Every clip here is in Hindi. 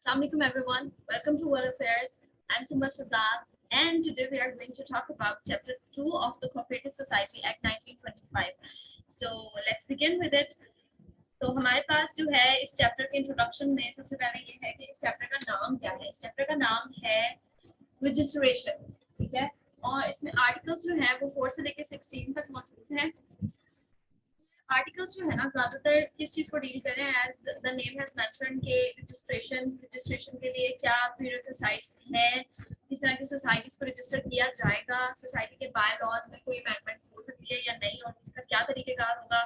Assalamualaikum everyone. Welcome to World Affairs. I'm Simba Shazad, and today we are going to talk about Chapter 2 of the Cooperative Society Act 1925. So let's begin with it. तो हमारे पास जो है इस चैप्टर के इंट्रोडक्शन में सबसे पहले ये है कि इस चैप्टर का नाम क्या है। इस चैप्टर का नाम है रजिस्ट्रेशन, ठीक है। और इसमें आर्टिकल्स जो हैं वो 4 से लेकर 16 तक मौजूद हैं। आर्टिकल्स जो है ना ज्यादातर किस चीज को डील करें, as the name has mentioned के रजिस्ट्रेशन के लिए क्या प्रीरेक्विजिट्स हैं, किस तरह की सोसाइटीज को रजिस्टर किया जाएगा, सोसाइटी के बाय लॉज में कोई अमेंडमेंट हो सकती है या नहीं, और उसका क्या तरीकेकार होगा,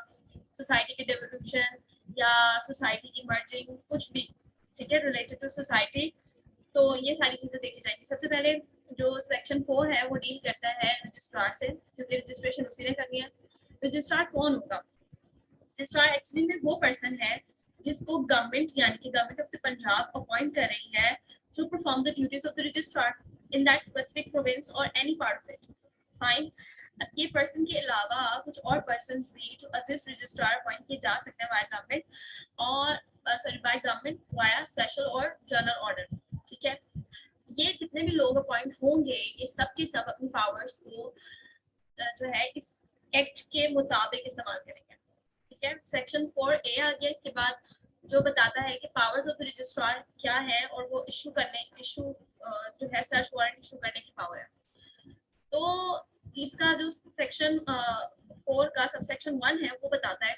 सोसाइटी के डेवोल्यूशन या सोसाइटी की मर्जिंग, कुछ भी, ठीक है, रिलेटेड टू सोसाइटी। तो ये सारी चीजें देखी जाएंगी। सबसे पहले जो सेक्शन 4 है वो डील करता है रजिस्ट्रार से, क्योंकि रजिस्ट्रेशन उसी ने करनी है। रजिस्ट्रार कौन होगा? रजिस्ट्रार एक्चुअली में वो पर्सन है जिसको गवर्नमेंट यानी कि government of the Punjab appoint कर रही है to perform the duties of the registrar in that specific province और any part of it. Fine. अब ये पर्सन के अलावा कुछ और पर्सन भी जो असिस्ट रजिस्ट्रार अपॉइंट किए जा सकते हैं बाय गवर्नमेंट, और sorry by government via special और जनरल ऑर्डर, ठीक है। ये जितने भी लोग अपॉइंट होंगे ये सब के सब अपनी पावर्स को जो है इस एक्ट के मुताबिक इस्तेमाल करेंगे, ठीक है। सेक्शन 4A आ गया इसके बाद, जो बताता है कि पावर्स ऑफ रजिस्ट्रार क्या है, और वो इशू जो है सर्च वारंट इशू करने की पावर है। तो इसका जो सेक्शन 4 का सब सेक्शन 1 है वो बताता है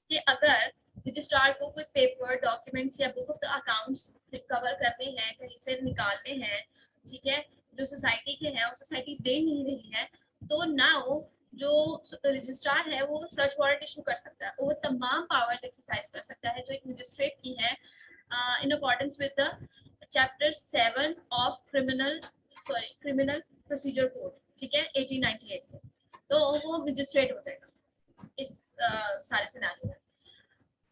कि अगर रजिस्ट्रार को कोई पेपर डॉक्यूमेंट्स या book of the accounts recover करने हैं, कहीं से निकालने हैं, ठीक है, जो सोसाइटी के हैं और सोसाइटी दे नहीं रही है, तो नाउ जो रजिस्ट्रार है वो सर्च वारंट इशू कर सकता है, वो तमाम पावर्स एक्सरसाइज कर सकता है जो एक मजिस्ट्रेट की है in accordance with the chapter 7 of criminal procedure code, ठीक है, 1898 में। तो वो मजिस्ट्रेट हो जाएगा इस सारे सिनेरियो में।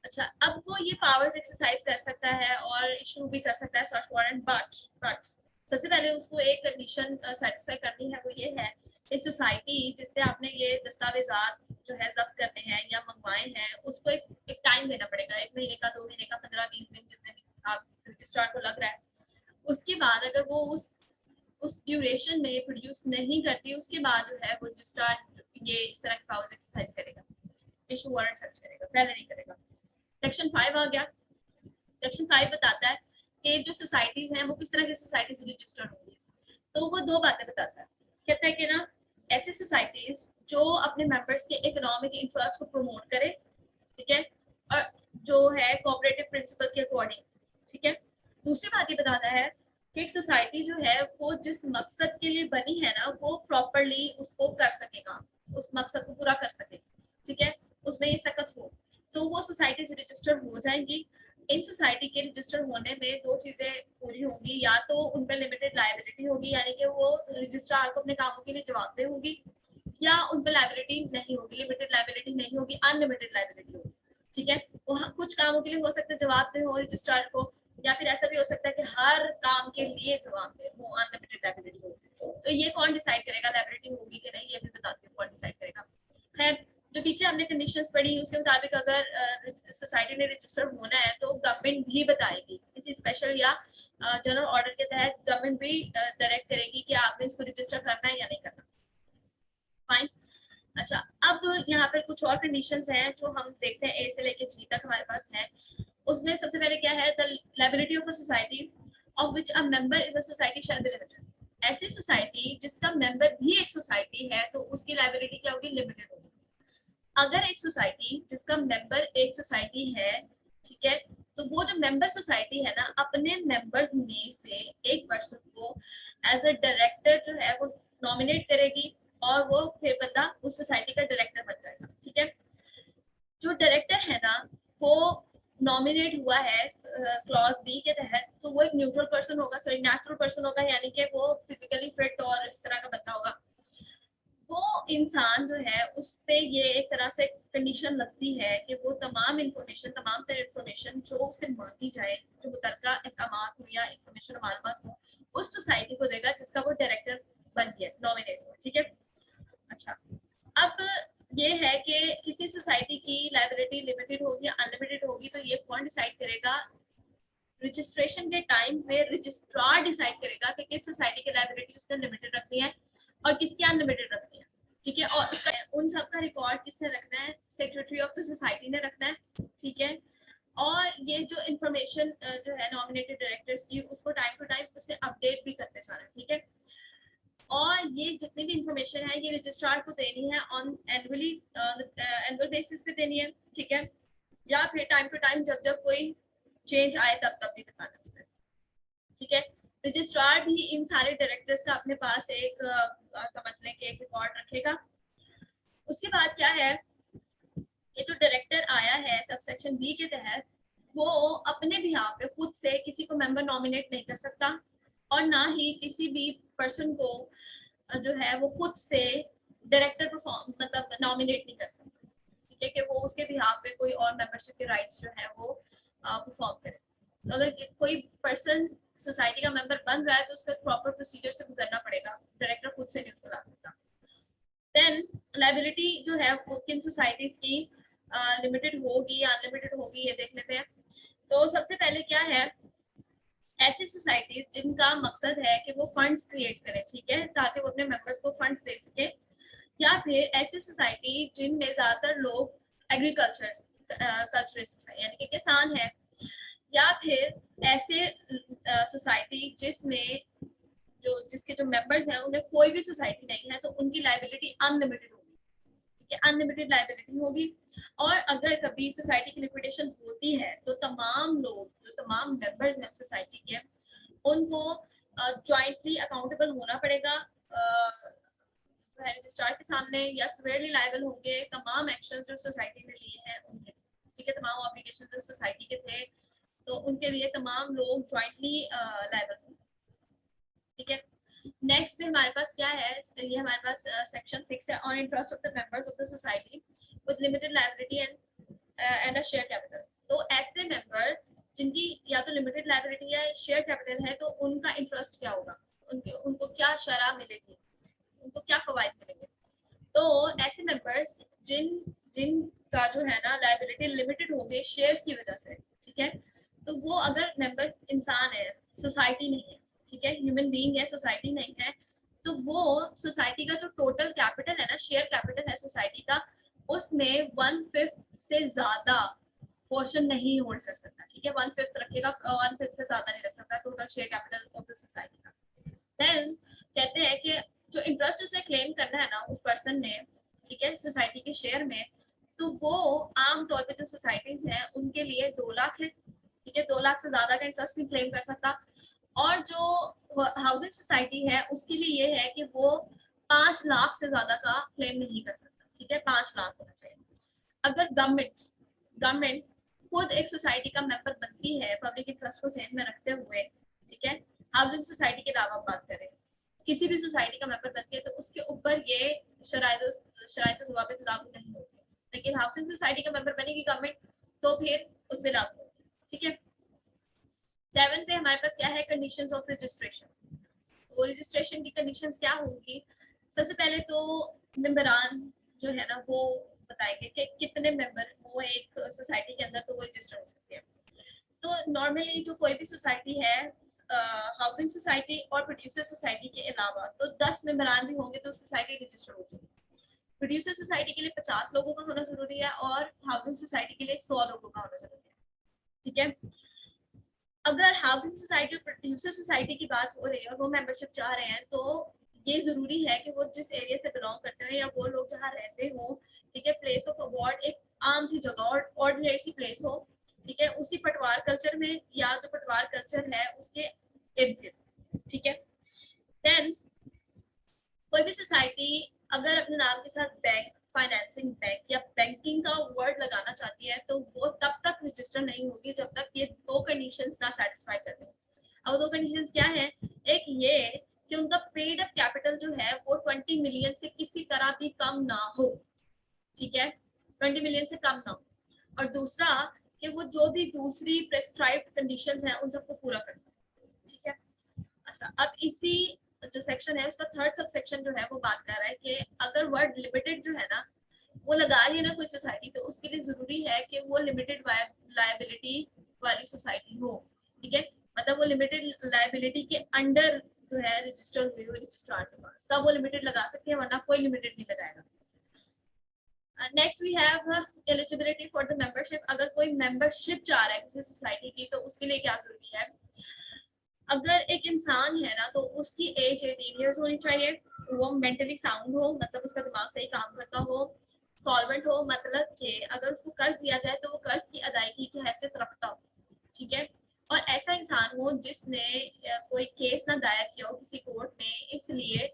अच्छा, अब वो ये पावर्स एक्सरसाइज कर सकता है और इशू भी कर सकता है सर्च वारंट, बट सबसे पहले उसको एक कंडीशन सेटिस्फाई करनी है, वो ये है कि सोसाइटी जिससे आपने ये दस्तावेजात जो है जब्त करने हैं या मंगवाए हैं उसको एक टाइम देना पड़ेगा, 1 महीने का, 2 महीने का, 15-20 दिन, जितने भी आप रजिस्ट्रार को लग रहा है। उसके बाद अगर वो उस ड्यूरेशन में प्रोड्यूस नहीं करती, उसके बाद जो है वो रजिस्ट्रार ये इस तरह की पावर्स एक्सरसाइज करेगा, इशू वारंट सर्च करेगा, पहले नहीं करेगा। सेक्शन 5 आ गया। सेक्शन 5 बताता है कि जो सोसाइटीज हैं वो किस तरह की सोसाइटीज रजिस्टर्ड होंगी। तो वो दो बातें बताता है, कहता है कि ना ऐसी सोसाइटीज जो अपने मेंबर्स के इकोनॉमिक इंटरेस्ट को प्रमोट करे, ठीक है, और जो है कोऑपरेटिव प्रिंसिपल के अकॉर्डिंग, ठीक है। दूसरी बात ये बताता है कि एक सोसाइटी जो है वो जिस मकसद के लिए बनी है ना वो प्रॉपरली उसको कर सकेगा, उस मकसद को पूरा कर सके, ठीक है, उसमें ये सकत हो, तो वो सोसाइटीज रजिस्टर हो जाएंगी। इन सोसाइटी के रजिस्टर होने में दो चीजें पूरी होंगी, या तो उन पर लिमिटेड लायबिलिटी होगी यानी कि वो रजिस्ट्रार को अपने कामों के लिए जवाबदेह होगी, या उन पर लायबिलिटी नहीं होगी, लिमिटेड लायबिलिटी नहीं होगी, अनलिमिटेड लायबिलिटी होगी, ठीक है। वो कुछ कामों के लिए हो सकता है जवाबदेह हो रजिस्ट्रार को, या फिर ऐसा भी हो सकता है कि हर काम के लिए जवाबदेह हो, अनलिमिटेड लायबिलिटी हो। तो ये कौन डिसाइड करेगा लायबिलिटी होगी कि नहीं, ये भी बताती हूँ कौन डिसाइड करेगा। खैर, जो पीछे हमने कंडीशंस पढ़ी उसके मुताबिक अगर सोसाइटी ने रजिस्टर होना है तो गवर्नमेंट भी बताएगी, किसी स्पेशल या जनरल ऑर्डर के तहत गवर्नमेंट भी डायरेक्ट करेगी कि आपने इसको रजिस्टर करना है या नहीं करना। फाइन। अच्छा, अब यहाँ पर कुछ और कंडीशंस हैं जो हम देखते हैं, ए से लेके जी तक हमारे पास है। उसमें सबसे पहले क्या है, the liability of a society of which a member is a society shall be limited. ऐसी सोसाइटी जिसका मेंबर भी एक सोसाइटी है तो उसकी लायबिलिटी क्या होगी, लिमिटेड होगी। अगर एक सोसाइटी जिसका मेंबर एक सोसाइटी है, ठीक है, तो वो जो मेंबर सोसाइटी है ना अपने मेंबर्स में से एक पर्सन को एज अ डायरेक्टर जो है वो नॉमिनेट करेगी, और वो फिर बंदा उस सोसाइटी का डायरेक्टर बन जाएगा, ठीक है। जो डायरेक्टर है ना वो नॉमिनेट हुआ है क्लॉज बी के तहत, तो वो एक न्यूट्रल पर्सन होगा, सॉरी नेचुरल पर्सन होगा, यानी कि वो फिजिकली फिट और इस तरह का बंदा होगा। वो इंसान जो है उस पे ये एक तरह से कंडीशन लगती है कि वो तमाम इंफॉर्मेशन जो उससे मांगी जाए, जो मुतलका अहकामात हो या इंफॉर्मेशन मालूमात हो, उस सोसाइटी को देगा जिसका वो डायरेक्टर बन गया, नॉमिनेट हुआ, ठीक है। अच्छा, अब ये है कि किसी सोसाइटी की लाइबिलिटी लिमिटेड होगी या अनलिमिटेड होगी, तो ये कौन डिसाइड करेगा, रजिस्ट्रेशन के टाइम पे रजिस्ट्रार डिसाइड करेगा कि किस सोसाइटी की लायबिलिटी उसने लिमिटेड रखनी है और किसकी अनलिमिटेड रखनी है, ठीक है। और उसका उन सब का रिकॉर्ड किसने रखना है, सेक्रेटरी ऑफ द सोसाइटी ने रखना है, ठीक है। और ये जो इन्फॉर्मेशन जो है नॉमिनेटेड डायरेक्टर्स की, उसको टाइम टू टाइम उसे अपडेट भी करते जाना, ठीक है। और ये जितनी भी इंफॉर्मेशन है ये रजिस्ट्रार को देनी है ऑन एनुअल बेसिस पे देनी है, ठीक है। या फिर टाइम टू टाइम जब जब कोई चेंज आए तब भी बताना उसने, ठीक है। रजिस्ट्रार भी इन सारे डायरेक्टर्स का अपने पास एक समझ लें कि एक रिकॉर्ड रखेगा। उसके बाद क्या है, ये जो डायरेक्टर आया है सब सेक्शन बी के तहत, वो अपने बिहाफ पे खुद से किसी को मेंबर नॉमिनेट नहीं कर सकता और ना ही किसी भी पर्सन को जो है वो खुद से डायरेक्टर परफॉर्म मतलब नॉमिनेट नहीं कर सकता, ठीक है, कि वो उसके बिहाफ पे कोई और मेंबरशिप के राइट्स जो है वो परफॉर्म करे। तो अगर कोई पर्सन सोसाइटी का मेंबर बन रहा है तो उसको प्रॉपर प्रोसीजर से गुजरना पड़ेगा, डायरेक्टर खुद से नहीं उसको ला सकता। देन लायबिलिटी जो है वो किन सोसाइटीज की लिमिटेड होगी या अनलिमिटेड होगी ये देख लेते हैं। तो सबसे पहले क्या है, ऐसी सोसाइटीज जिनका मकसद है कि वो फंड्स क्रिएट करें, ठीक है, ताकि वो अपने मेंबर्स को फंड्स दे सके, या फिर ऐसी सोसाइटी जिनमें ज्यादातर लोग एग्रीकल्चर कल्चरिस्ट है यानी कि किसान है, या फिर ऐसे सोसाइटी जिसमें जिसके जो मेंबर्स हैं उन्हें कोई भी सोसाइटी नहीं है तो उनकी लायबिलिटी अनलिमिटेड होगी, ठीक है, अनलिमिटेड लायबिलिटी होगी। और अगर कभी सोसाइटी की लिक्विडेशन होती है तो तमाम लोग जो तमाम मेंबर्स हैं सोसाइटी के उनको जॉइंटली अकाउंटेबल होना पड़ेगा रजिस्ट्रार के सामने, या सिवियरली लायबल होंगे तमाम एक्शन जो सोसाइटी ने लिए हैं उनके, ठीक है, तमाम ऑब्लिगेशन जो सोसाइटी के थे तो उनके लिए तमाम लोग जॉइंटली लायबल होंगे, ठीक है। नेक्स्ट में हमारे पास क्या है, ये हमारे पास सेक्शन 6 है, on interest of the members of the society with limited liability and a share capital. तो ऐसे मेंबर जिनकी या तो लिमिटेड लायबिलिटी या शेयर कैपिटल है तो उनका इंटरेस्ट क्या होगा, उनको क्या शरह मिलेगी, उनको क्या फवायद मिलेंगे। तो ऐसे मेंबर्स जिनका जो है ना लायबिलिटी लिमिटेड हो गई शेयर्स की वजह से, ठीक है, तो वो अगर मेंबर इंसान है, सोसाइटी नहीं है, ठीक है, ह्यूमन बीइंग है, सोसाइटी नहीं है, तो वो सोसाइटी का जो टोटल कैपिटल है ना, शेयर कैपिटल है सोसाइटी का, उसमें 1/5 से ज्यादा पोर्शन नहीं होल्ड कर सकता, ठीक है, 1/5 रखेगा, 1/5 से ज्यादा नहीं रख सकता total share capital of the society का। देन कहते हैं कि जो इंटरेस्ट उसे क्लेम करना है ना उस पर्सन ने, ठीक है, सोसाइटी के शेयर में, तो वो आमतौर पे जो सोसाइटीज हैं उनके लिए 2 लाख है, ठीक है, 2 लाख से ज्यादा का इंटरेस्ट नहीं क्लेम कर सकता। और जो हाउसिंग सोसाइटी है उसके लिए ये है कि वो 5 लाख से ज्यादा का क्लेम नहीं कर सकता, ठीक है, 5 लाख होना चाहिए। अगर गवर्नमेंट खुद एक सोसाइटी का मेंबर बनती है पब्लिक इंटरेस्ट को ध्यान में रखते हुए, ठीक है, हाउसिंग सोसाइटी के अलावा बात करें, किसी भी सोसाइटी का मेंबर बनती है तो उसके ऊपर ये शराइत जवाबित लागू नहीं होती, लेकिन हाउसिंग सोसाइटी का मेंबर बनेगी गवर्नमेंट तो फिर उस पर लागू होगी, ठीक है। 7 पे हमारे पास क्या है, कंडीशंस ऑफ रजिस्ट्रेशन। तो रजिस्ट्रेशन की कंडीशंस क्या होंगी, सबसे पहले तो मेंबरान जो है ना वो बताएंगे कि कितने मेंबर वो एक सोसाइटी के अंदर तो वो रजिस्टर हो सकते हैं। तो नॉर्मली जो कोई भी सोसाइटी है हाउसिंग सोसाइटी और प्रोड्यूसर सोसाइटी के अलावा तो 10 मेंबरान भी होंगे तो सोसाइटी रजिस्टर हो जाएगी। प्रोड्यूसर सोसाइटी के लिए 50 लोगों का होना जरूरी है और हाउसिंग सोसाइटी के लिए 100 लोगों का होना जरूरी है, ठीक है। अगर हाउसिंग सोसाइटी और प्रोड्यूसर सोसाइटी की बात हो रही है और वो मेंबरशिप चाह रहे हैं तो ये जरूरी है कि वो जिस एरिया से बिलोंग करते हैं या वो लोग जहाँ रहते हो, ठीक है, प्लेस ऑफ अवार्ड एक आम सी जगह और ऑर्डिनरी सी प्लेस हो, ठीक है, उसी पटवार कल्चर में या जो पटवार कल्चर है उसके इर्द गिर्द, ठीक है। देन कोई भी सोसाइटी अगर अपने नाम के साथ बैंक, फाइनेंसिंग बैंक या बैंकिंग का वर्ड लगाना चाहती है तो वो तब तक रजिस्टर नहीं होगी जब तक ये 2 कंडीशंस ना सेटिस्फाई कर दें। अब 2 कंडीशंस क्या है, एक ये कि उनका पेड अप कैपिटल जो है वो 20 मिलियन से किसी तरह भी कम ना हो, ठीक है, 20 मिलियन से कम ना हो। और दूसरा कि वो जो भी दूसरी प्रेस्क्राइब्ड कंडीशंस हैं उन सबको पूरा करना, ठीक है। अच्छा, अब इसी जो सेक्शन है उसका थर्ड सब सेक्शन जो है वो बात कर रहा है कि अगर वर्ड लिमिटेड जो है ना वो लगा रही है ना कोई सोसाइटी तो उसके लिए जरूरी है कि वो लिमिटेड लायबिलिटी वाली सोसाइटी हो, ठीक है, मतलब वो लिमिटेड लायबिलिटी के अंडर जो है रजिस्टर हुए हुए रजिस्ट्रार के पास, तब वो लिमिटेड लगा सकते हैं, वरना कोई लिमिटेड नहीं लगाएगा। Next we have eligibility for the membership. अगर कोई मेंबरशिप चाह रहा है किसी सोसाइटी की, तो उसके लिए क्या जरूरी है? अगर एक इंसान है ना, तो उसकी एज 18 ईयर्स होनी चाहिए, वो मेंटली साउंड हो, मतलब उसका दिमाग सही काम करता हो, सॉल्वेंट हो, मतलब कि अगर उसको कर्ज दिया जाए तो वो कर्ज की अदायगी की हैसियत रखता हो, ठीक है, और ऐसा इंसान हो जिसने कोई केस ना दायर किया हो किसी कोर्ट में इसलिए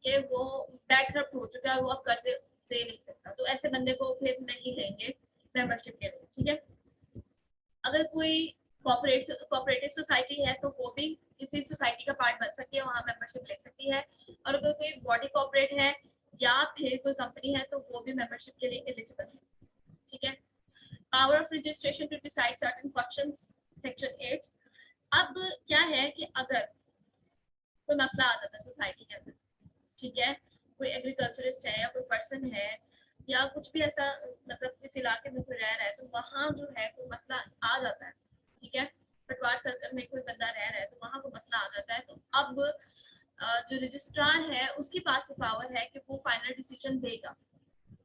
कि वो बैकरप्ट हो चुका है, वो अब कर्ज दे नहीं सकता, तो ऐसे बंदे को फिर नहीं लेंगे मेंबरशिप के लिए, ठीक है। अगर कोई कोऑपरेटिव सोसाइटी है तो वो भी किसी सोसाइटी का पार्ट बन सकती है, वहां मेंबरशिप ले सकती है, और अगर कोई बॉडी कॉर्पोरेट है या फिर कोई कंपनी है तो वो भी मेंबरशिप के लिए एलिजिबल है, ठीक है। Power of registration to decide certain questions, section 8। अब क्या है कि अगर कोई मसला आ जाता है सोसाइटी के अंदर, ठीक है, कोई एग्रीकल्चरिस्ट है या कोई पर्सन है या कुछ भी ऐसा, मतलब इस इलाके में कोई रह रहा है, तो वहाँ जो है कोई मसला आ जाता है, ठीक है, पटवार सर्कल में कोई बंदा रह रहा है तो वहाँ कोई मसला आ जाता है, तो अब जो रजिस्ट्रार है उसके पास पावर है कि वो फाइनल डिसीजन देगा,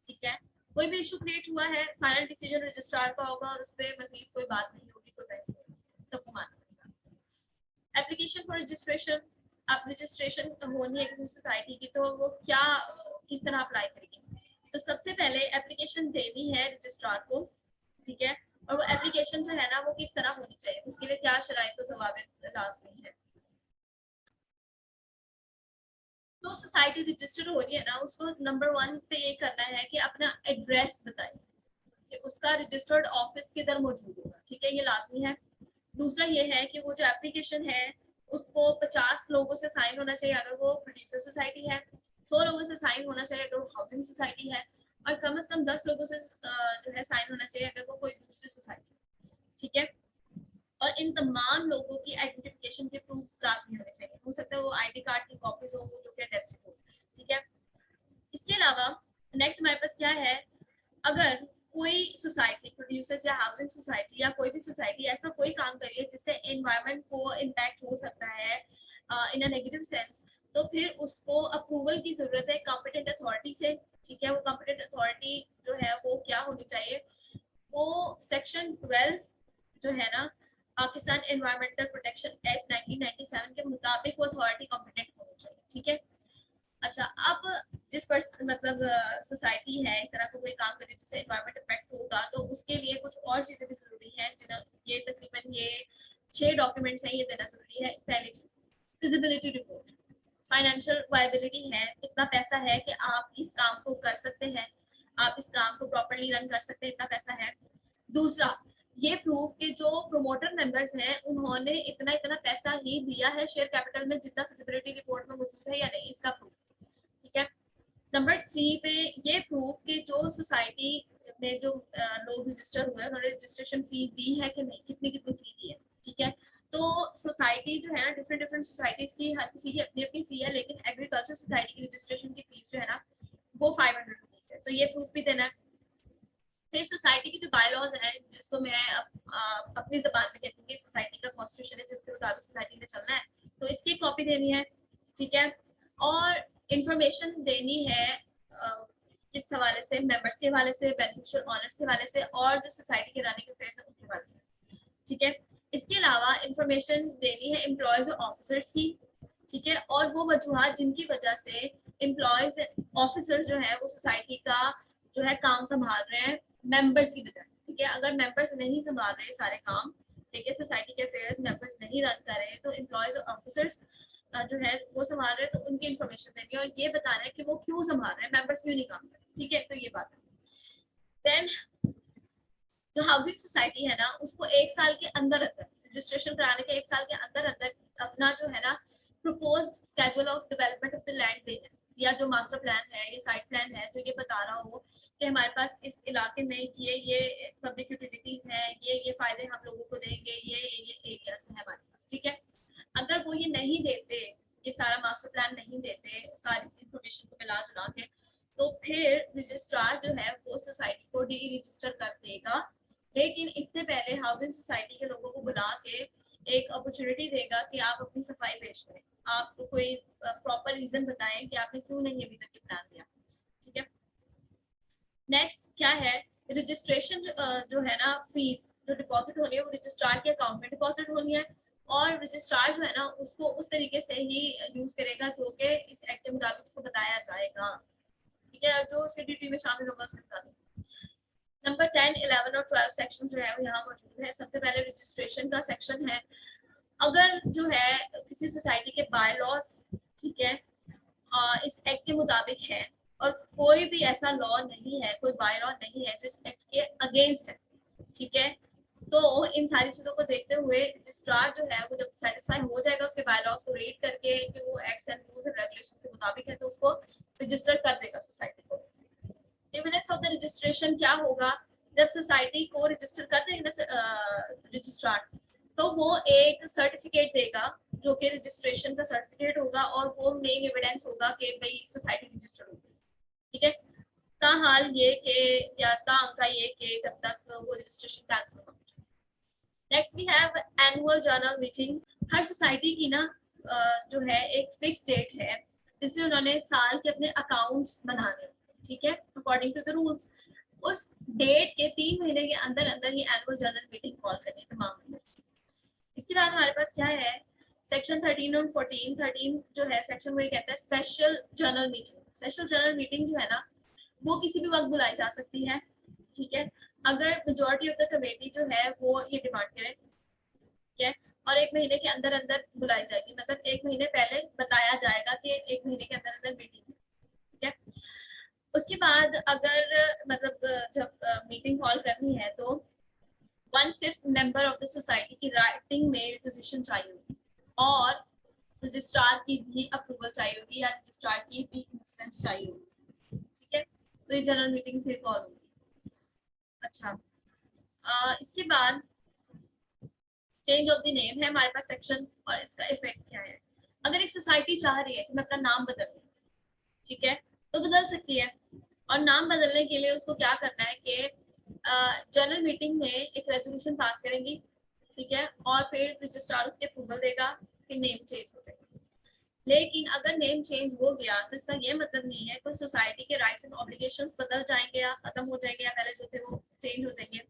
ठीक है। कोई भी इशू क्रिएट हुआ है, फाइनल डिसीजन रजिस्ट्रार का होगा और उस पर मजीद कोई बात नहीं होगी, कोई बहस नहीं होगी, सबको मानना पड़ेगा। Application for registration. आप रजिस्ट्रेशन होनी है किसी सोसाइटी की, तो वो क्या किस तरह अप्लाई करेंगे? तो सबसे पहले एप्लीकेशन देनी है रजिस्ट्रार को, ठीक है, और वो एप्लीकेशन जो है ना वो किस तरह होनी चाहिए, उसके लिए क्या शराइत और ज़वाबित लाज़मी है। तो सोसाइटी रजिस्टर्ड हो रही है ना, उसको नंबर 1 पे ये करना है कि अपना एड्रेस बताए कि उसका रजिस्टर्ड ऑफिस किधर मौजूद होगा, ठीक है, ये लाजमी है। दूसरा ये है कि वो जो एप्लीकेशन है उसको 50 लोगों से साइन होना चाहिए अगर वो प्रोड्यूसर सोसाइटी है, 100 लोगों से साइन होना चाहिए अगर वो हाउसिंग सोसाइटी है, और कम से कम 10 लोगों से जो है साइन होना चाहिए अगर वो कोई दूसरी सोसाइटी है, ठीक है। और इन तमाम लोगों की आइडेंटिफिकेशन के प्रूफ लाजमी होने चाहिए, हो सकता है वो आईडी कार्ड की कॉपीज हो जो कि अटेस्टेड हो, ठीक है। इसके अलावा नेक्स्ट हमारे पास क्या है? अगर कोई सोसाइटी प्रोड्यूसर्स या हाउसिंग सोसाइटी या कोई भी सोसाइटी ऐसा कोई काम करिए जिससे एनवायरनमेंट को इम्पैक्ट हो सकता है इन अ नेगेटिव सेंस, तो फिर उसको अप्रूवल की जरूरत है कॉम्पिटेंट अथॉरिटी से, ठीक है। वो कॉम्पिटेंट अथॉरिटी जो है वो क्या होनी चाहिए? वो सेक्शन 12 जो है ना, पाकिस्तान एनवायरमेंटल प्रोटेक्शन एक्ट 1997 के मुताबिक वो अथॉरिटी कॉम्पिटेंट होनी चाहिए, ठीक है। अच्छा, अब जिस पर मतलब सोसाइटी है इस तरह का कोई काम करे जिससे एनवायरमेंट इफेक्ट होगा, तो उसके लिए कुछ और चीजें भी जरूरी है, जिन्हें ये तकरीबन ये 6 डॉक्यूमेंट्स हैं, ये देना जरूरी है। पहली चीज फिजिबिलिटी रिपोर्ट, फाइनेंशियल वायबिलिटी है, कितना पैसा है कि आप इस काम को कर सकते हैं, आप इस काम को प्रॉपरली रन कर सकते हैं, इतना पैसा है। दूसरा, ये प्रूफ कि जो प्रोमोटर मेंबर्स हैं उन्होंने इतना इतना पैसा ही दिया है शेयर कैपिटल में जितना फिजिबिलिटी रिपोर्ट में मौजूद है या नहीं, इसका प्रूफ, ठीक है। नंबर 3 पे ये प्रूफ कि जो सोसाइटी में जो लोग रजिस्टर हुए हैं उन्होंने रजिस्ट्रेशन फी दी है कि नहीं, कितनी कितनी फी दी है, ठीक है। तो सोसाइटी जो है ना, डिफरेंट डिफरेंट सोसाइटीज की हर किसी की अपनी अपनी फी है, लेकिन एग्रीकल्चर सोसाइटी की रजिस्ट्रेशन की फीस जो है ना वो 500 रुपीज है, तो ये प्रूफ भी देना है। फिर सोसाइटी की जो बायलॉज है, जिसको मैं अपनी जबान में कहती हूँ, सोसाइटी का कॉन्स्टिट्यूशन है जिसके मुताबिक सोसाइटी में चलना है, तो इसकी कॉपी देनी है, ठीक है। और इंफॉर्मेशन देनी है किस हवाले से? मेंबर्स के हवाले से, बेनिफिशियल ऑनर्स के हवाले से, और जो सोसाइटी के रनिंग अफेयर्स है उनके हवाले से, ठीक है। इसके अलावा इंफॉर्मेशन देनी है एम्प्लॉयज और ऑफिसर्स की, ठीक है, और वो वजूहत जिनकी वजह से एम्प्लॉयज ऑफिसर्स जो है वो सोसाइटी का जो है काम संभाल रहे हैं मेंबर्स की वजह, ठीक है। अगर मेंबर्स नहीं संभाल रहे सारे काम, ठीक है, सोसाइटी के अफेयर्स मेंबर्स नहीं रन कर रहे, तो एम्प्लॉयज और ऑफिसर्स जो है वो संभाल रहे हैं, तो उनकी इन्फॉर्मेशन देनी है और ये बताना है कि वो क्यों संभाल रहे हैं, मेंबर्स क्यों नहीं काम कर रहे, ठीक है, तो ये बात है। देन जो हाउसिंग सोसाइटी है ना, उसको 1 साल के अंदर अंदर रजिस्ट्रेशन कराने के 1 साल के अंदर अंदर अपना जो है ना proposed schedule of development of the land देना है, या जो मास्टर प्लान है या साइट प्लान है जो ये बता रहा हो कि हमारे पास इस इलाके में ये पब्लिक यूटिलिटीज हैं, ये फायदे हम लोगों को देंगे, ये एरियाज है हमारे पास, ठीक है। अगर वो ये नहीं देते, ये सारा मास्टर प्लान नहीं देते सारी इंफॉर्मेशन को मिला जुला के, तो फिर रजिस्ट्रार जो है वो सोसाइटी को डी रजिस्टर कर देगा, लेकिन इससे पहले हाउसिंग सोसाइटी के लोगों को बुला के एक अपॉर्चुनिटी देगा कि आप अपनी सफाई पेश करें, आपको कोई प्रॉपर रीजन बताएं कि आपने क्यों नहीं अभी तक प्लान दिया। ठीक है, नेक्स्ट क्या है, रजिस्ट्रेशन जो है ना, फीस जो डिपॉजिट होनी है वो रजिस्ट्रार के अकाउंट में डिपॉजिट होनी है, और रजिस्ट्रार जो है ना उसको उस तरीके से ही यूज करेगा जो कि इस एक्ट के मुताबिक उसको बताया जाएगा। ठीक है, जो सीडीटी में शामिल होगा उसके बता दूँ। नंबर 10, 11 और 12 सेक्शन जो है वो यहाँ मौजूद है। सबसे पहले रजिस्ट्रेशन का सेक्शन है। अगर जो है किसी सोसाइटी के बाय लॉस, ठीक है, इस एक्ट के मुताबिक है और कोई भी ऐसा लॉ नहीं है, कोई बाय लॉ नहीं है जो इस एक्ट के अगेंस्ट है, ठीक है, तो इन सारी चीजों को देखते हुए रजिस्ट्रार जो है वो जब सेटिस्फाई हो जाएगा उसके बाय लॉस को रीड करके कि वो acts and rules and regulations के मुताबिक है, तो उसको रजिस्टर कर देगा सोसाइटी को। एविडेंस ऑफ द रजिस्ट्रेशन क्या होगा, जब सोसाइटी को रजिस्टर कर देगा रजिस्ट्रार, तो वो एक सर्टिफिकेट देगा जो कि रजिस्ट्रेशन का सर्टिफिकेट होगा, और वो मेन एविडेंस होगा कि भाई सोसाइटी रजिस्टर होगी। ठीक है, ताहाल ये कि या तांका ये कि जब तक वो रजिस्ट्रेशन कैंसिल हो। Next we have annual general meeting. हर सोसाइटी की ना जो है एक फिक्स डेट है जिसमें उन्होंने साल के अपने अकाउंट्स बनाने, ठीक है, अकॉर्डिंग टू द रूल्स। उस डेट के 3 महीने के अंदर अंदर ही एनुअल जर्नल मीटिंग कॉल करनी है तमाम मेंबर्स। इसके बाद हमारे पास क्या है, सेक्शन 13 और 14। 13 जो है सेक्शन वो ये कहता है special journal meeting. Special journal meeting जो है ना वो किसी भी वक्त बुलाई जा सकती है। ठीक है, अगर मेजोरिटी ऑफ द कमेटी जो है वो ये डिमांड करे, ठीक है, और 1 महीने के अंदर अंदर बुलाई जाएगी, मतलब 1 महीने पहले बताया जाएगा कि 1 महीने के अंदर अंदर मीटिंग है। ठीक है, उसके बाद अगर मतलब जब मीटिंग कॉल करनी है तो 1/5 मेंबर ऑफ द सोसाइटी की राइटिंग में रिक्वेजिशन चाहिए होगी, और रजिस्ट्रार की भी अप्रूवल चाहिए होगी या रजिस्ट्रार की भी कंसेंट चाहिए होगी। ठीक है, तो ये जनरल मीटिंग फिर कॉल होगी। अच्छा, इसके बाद चेंज ऑफ द नेम है हमारे पास सेक्शन, और इसका इफेक्ट क्या है। अगर एक सोसाइटी चाह रही है कि मैं अपना नाम बदल दूं, ठीक है, तो बदल सकती है, और नाम बदलने के लिए उसको क्या करना है कि जनरल मीटिंग में एक रेजोल्यूशन पास करेंगी, ठीक है, और फिर रजिस्ट्रार उसके अप्रूवल देगा, फिर नेम चेंज हो जाएगा। लेकिन अगर नेम चेंज हो गया तो इसका ये मतलब नहीं है कि सोसाइटी के राइट्स एंड ऑब्लिगेशंस बदल जाएंगे या खत्म हो जाएंगे, या पहले जो थे वो चेंज हो जाएंगे,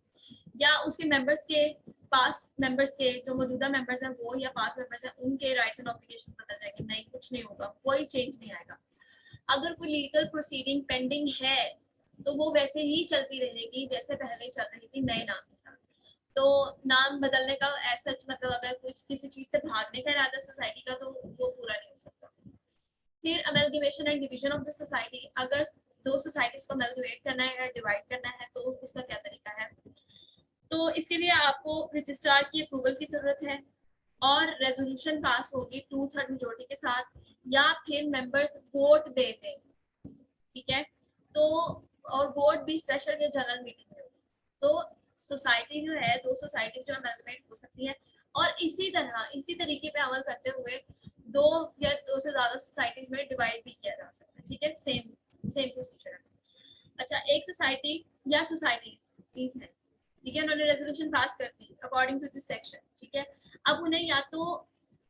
या उसके मेंबर्स के पास्ट मेंबर्स के जो मौजूदा मेंबर्स हैं वो या पास्ट मेंबर्स हैं उनके राइट्स एंड ऑब्लिगेशंस बदल जाएंगे। नहीं, कुछ नहीं होगा, कोई चेंज नहीं आएगा। अगर कोई लीगल प्रोसीडिंग पेंडिंग है तो वो वैसे ही चलती रहेगी जैसे पहले चल रही थी नए नाम के साथ। तो नाम बदलने का ऐसा मतलब अगर कुछ किसी चीज से भागने का इरादा सोसाइटी का तो वो पूरा नहीं हो सकता। फिर amalgamation and division of the society. अगर दो सोसाइटीज को अमेलगमेट करना है या डिवाइड करना है तो उसका क्या तरीका है, तो इसके लिए आपको रजिस्ट्रार की अप्रूवल की जरूरत है, और रेजोल्यूशन पास होगी 2/3 मेजोरिटी के साथ, या फिर मेंबर्स वोट दे दें। ठीक है, तो और वोट भी स्पेशल या जनरल मीटिंग में होगी। तो सोसाइटी जो है, दो सोसाइटी जो अमेलगमेट हो सकती है, और इसी तरह इसी तरीके पे अमल करते हुए 2 या 2 से ज्यादा सोसाइटीज में डिवाइड भी किया जा सकता है। ठीक है, सेम सेम प्रोसीजर है। अच्छा, एक सोसाइटी या सोसाइटीज है, ठीक है, उन्होंने रेजोल्यूशन पास कर दी अकॉर्डिंग टू दिस सेक्शन। ठीक है, अब उन्हें या तो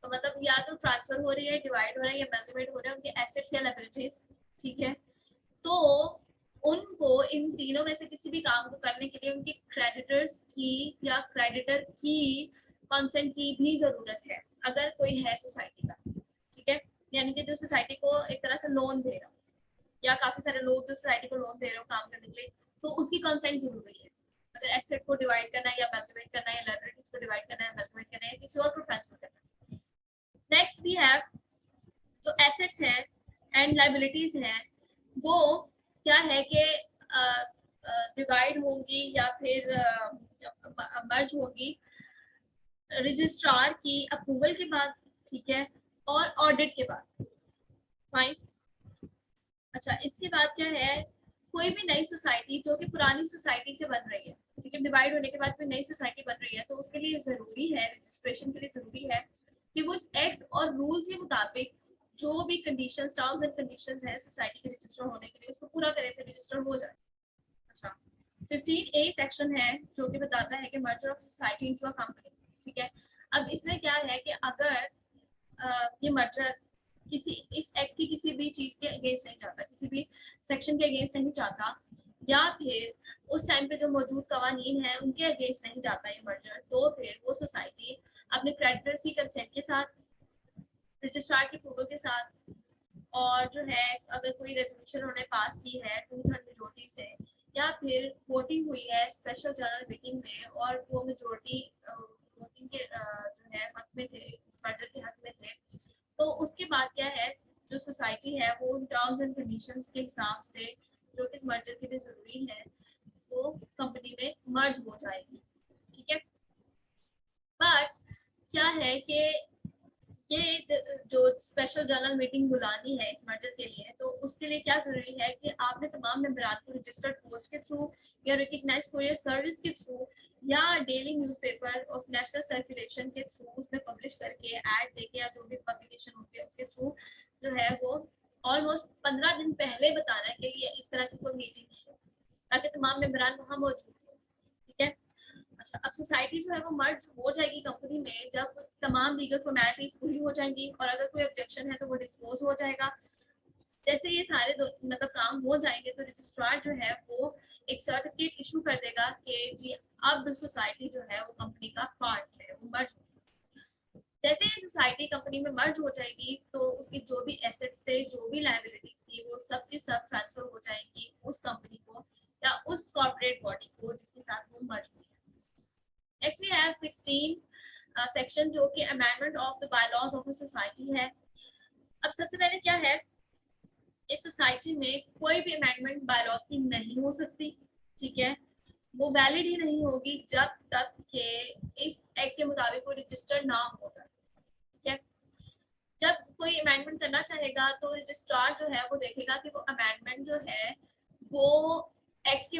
मतलब या तो ट्रांसफर हो रही है, डिवाइड हो रहा है, या अमेलगमेट हो रहा है उनके एसेट्स या लायबिलिटीज, ठीक है, तो उनको इन तीनों में से किसी भी काम को करने के लिए उनके क्रेडिटर्स की या क्रेडिटर की कंसेंट की भी जरूरत है, अगर कोई है सोसाइटी का। ठीक है, यानी कि जो सोसाइटी को एक तरह से लोन दे रहा हो, या काफी सारे लोग जो सोसाइटी को लोन दे रहे हो काम करने के लिए, तो उसकी कंसेंट जरूरी है। अगर एसेट को डिवाइड करना है या अमेलगमेट करना है, या लायबिलिटीज को डिवाइड करना है, अमेलगमेट करना है, किसी और को ट्रांसफर करना है। नेक्स्ट वी हैव जो एसेट्स हैं एंड लायबिलिटीज हैं, वो क्या है कि डिवाइड होंगी या फिर मर्ज होंगी रजिस्ट्रार की अप्रूवल के बाद, ठीक है, और ऑडिट के बाद। फाइन। अच्छा, इसके बाद क्या है, कोई भी नई सोसाइटी जो कि पुरानी सोसाइटी से बन रही है, ठीक है, डिवाइड होने के बाद कोई नई सोसाइटी बन रही है, तो उसके लिए जरूरी है, रजिस्ट्रेशन के लिए जरूरी है कि वो इस एक्ट और रूल्स के मुताबिक जो भी कंडीशंस, टर्म्स एंड कंडीशंस है सोसाइटी के रजिस्टर होने के लिए, उसको पूरा करे फिर रजिस्टर हो जाए। अच्छा, 15A सेक्शन है जो कि बताता है कि merger of society into a company. ठीक है, अब इसमें क्या है कि अगर ये मर्जर किसी इस एक्ट की किसी भी चीज के अगेंस्ट नहीं जाता, किसी भी सेक्शन के अगेंस्ट नहीं जाता, या फिर उस टाइम पे जो मौजूद कवानीन है उनके अगेंस्ट नहीं जाता ये मर्जर, तो फिर वो सोसाइटी अपने क्रेडिटर्स की कंसेंट के साथ, रजिस्ट्रार की अप्रूवल के साथ, और जो है अगर कोई रेजोल्यूशन उन्होंने पास की है 2/3 मेजोरिटी से, या फिर वोटिंग हुई है स्पेशल जनरल मीटिंग में और वो मेजोरिटी वोटिंग के जो है हक में थे, इस मर्जर के हक में थे, तो उसके बाद क्या है, जो सोसाइटी है वो उन टर्म्स एंड कंडीशंस के हिसाब से जो इस मर्जर के लिए जरूरी है वो कंपनी में मर्ज हो जाएगी। ठीक है, बट क्या है कि ये जो स्पेशल जनरल मीटिंग बुलानी है इस मर्जर के लिए, तो उसके लिए क्या जरूरी है कि आपने तमाम मेंबरान को रजिस्टर्ड पोस्ट के थ्रू या रिकग्नाइज कुरियर सर्विस के थ्रू या daily newspaper of national circulation के थ्रू उसमें पब्लिश करके ऐड देके या जो भी पब्लिकेशन होती है उसके थ्रू जो है वो ऑलमोस्ट 15 दिन पहले बताना है कि ये इस तरह की कोई मीटिंग है, ताकि तमाम मेंबरान वहाँ मौजूद हो। ठीक है, अच्छा, अब सोसाइटी जो है वो मर्ज हो जाएगी कंपनी में जब तमाम लीगल फॉर्मेलिटीज पूरी हो जाएंगी, और अगर कोई ऑब्जेक्शन है तो वो डिस्पोज हो जाएगा। जैसे ये सारे मतलब काम हो जाएंगे तो रजिस्ट्रार जो है वो एक सर्टिफिकेट इशू कर देगा कि जी अब सोसाइटी जो है वो कंपनी का पार्ट है, वो मर्ज। जैसे ही सोसाइटी कंपनी में मर्ज हो जाएगी तो उसकी जो भी एसेट्स थे, जो भी लायबिलिटीज थी, वो सब की सब ट्रांसफर हो जाएंगी उस कंपनी को या उस कॉर्पोरेट बॉडी को जिसके साथ वो मर्ज हुई है। नेक्स्ट वी हैव 16 सेक्शन जो कि amendment of the bylaws of the society है। अब सबसे पहले क्या है, इस सोसाइटी में कोई भी अमेंडमेंट बायलॉज की नहीं हो सकती। ठीक है, वो वैलिड ही नहीं होगी जब तक के इस एक्ट के मुताबिक वो रजिस्टर्ड ना होगा। ठीक है, जब कोई अमेंडमेंट करना चाहेगा तो रजिस्ट्रार जो है वो देखेगा कि वो अमेंडमेंट जो है वो एक्ट के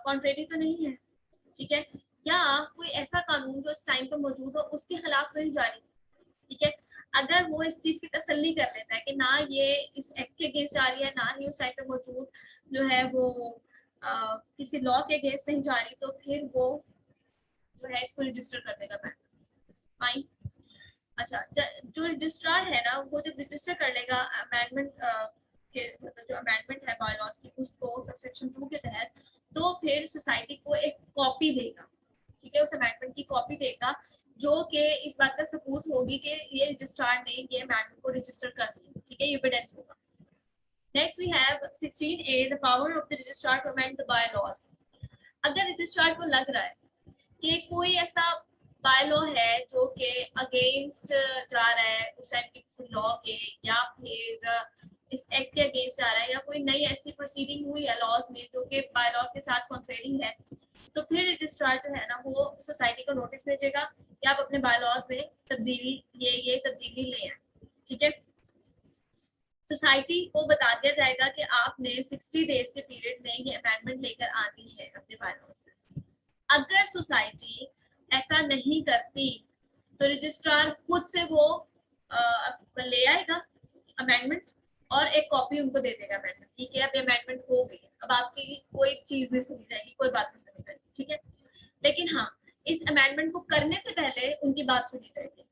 कॉन्ट्रेरी तो नहीं है। ठीक है, या कोई ऐसा कानून जो इस टाइम पर मौजूद हो उसके खिलाफ तो नहीं जारी। ठीक है, अगर वो इस चीज की तसल्ली कर लेता है कि ना ये इस एक्ट के अगेंस्ट जा रही है, ना ही उस टाइम पे मौजूद जो है वो किसी लॉ के अगेंस्ट नहीं जा रही, तो फिर वो जो है इसको रजिस्टर कर देगा बैंक। फाइन। अच्छा, जो रजिस्ट्रार है ना वो जब रजिस्टर कर लेगा अमेंडमेंट के मतलब जो अमेंडमेंट है बायलॉज की उसको सबसेक्शन 2 के तहत, तो फिर सोसाइटी को एक कॉपी देगा। ठीक है, उस अमेंडमेंट की कॉपी देगा जो कि इस बात का सबूत होगी कि ये रजिस्ट्रार ने ये अमेंडमेंट को रजिस्टर कर दिया। ठीक है, ये एविडेंस होगा। Next we have 16A the power of the registrar to amend the bylaws. अगर रजिस्ट्रार को लग रहा है कि कोई ऐसा बायलॉ है जो कि अगेंस्ट जा रहा है उस टाइप के किसी लॉ के, या फिर इस एक्ट के अगेंस्ट जा रहा है, या कोई नई ऐसी प्रोसीडिंग हुई है लॉज में जो कि बायलॉज के साथ कॉन्ट्रेरी है, तो फिर रजिस्ट्रार जो है ना वो सोसाइटी को नोटिस भेजेगा कि आप अपने बायलॉज में तब्दीली ये तब्दीली ले आए। ठीक है, सोसाइटी को बता दिया जाएगा कि आपने 60 डेज के पीरियड में ये अमेंडमेंट लेकर आनी है अपने बायलॉज में। अगर सोसाइटी ऐसा नहीं करती तो रजिस्ट्रार खुद से वो ले आएगा अमेंडमेंट और एक कॉपी उनको दे देगा अमेंडमेंट की कि अब अमेंडमेंट हो गई है, अब आपकी कोई चीज नहीं सुनी जाएगी, कोई बात नहीं सुनी जाएगी। ठीक है, लेकिन हाँ, इस अमेंडमेंट को करने से पहले उनकी बात सुनी जाएगी।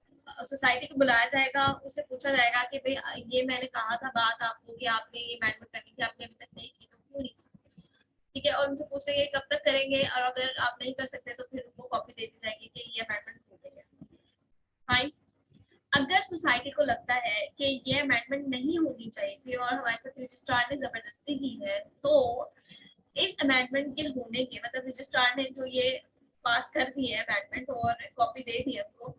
सोसाइटी को बुलाया जाएगा, उससे पूछा जाएगा कि भाई ये मैंने कहा था बात आपको कि आपने ये अमेंडमेंट करनी थी, आपने अभी तक नहीं की, तो क्यों नहीं। ठीक है, और उनसे पूछ लेंगे कब तक करेंगे, और अगर आप नहीं कर सकते तो फिर उनको कॉपी दे दी जाएगी कि ये अमेंडमेंट हो गई है। फाइन। अगर सोसाइटी को लगता है कि ये अमेंडमेंट नहीं होनी चाहिए थी और हमारे साथ रजिस्ट्रार ने जबरदस्ती की है, तो इस अमेंडमेंट के होने के मतलब रजिस्ट्रार ने जो ये पास कर दी है अमेंडमेंट और कॉपी दे दी है उनको,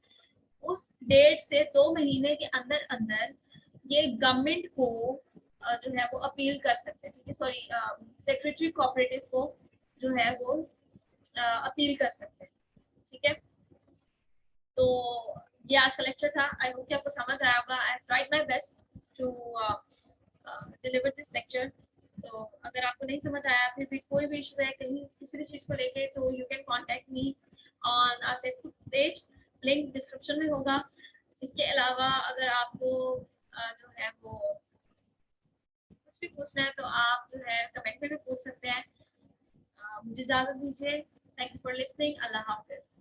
उस डेट से 2 महीने के अंदर अंदर ये गवर्नमेंट को जो है वो अपील कर सकते हैं। ठीक है, सॉरी, सेक्रेटरी कोऑपरेटिव को जो है वो अपील कर सकते हैं। ठीक है, तो ये आज का लेक्चर था। आई होप कि आपको समझ आया होगा। I tried my best to deliver this lecture. तो अगर आपको नहीं समझ आया, फिर भी कोई भी इशू है कहीं किसी भी चीज़ को लेके, तो you can contact me on our Facebook page, link description में होगा। इसके अलावा अगर आपको जो है वो कुछ भी पूछना है तो आप जो है कमेंट में भी पूछ सकते हैं। मुझे इजाज़त दीजिए। Thank you for listening. अल्लाह हाफिज़।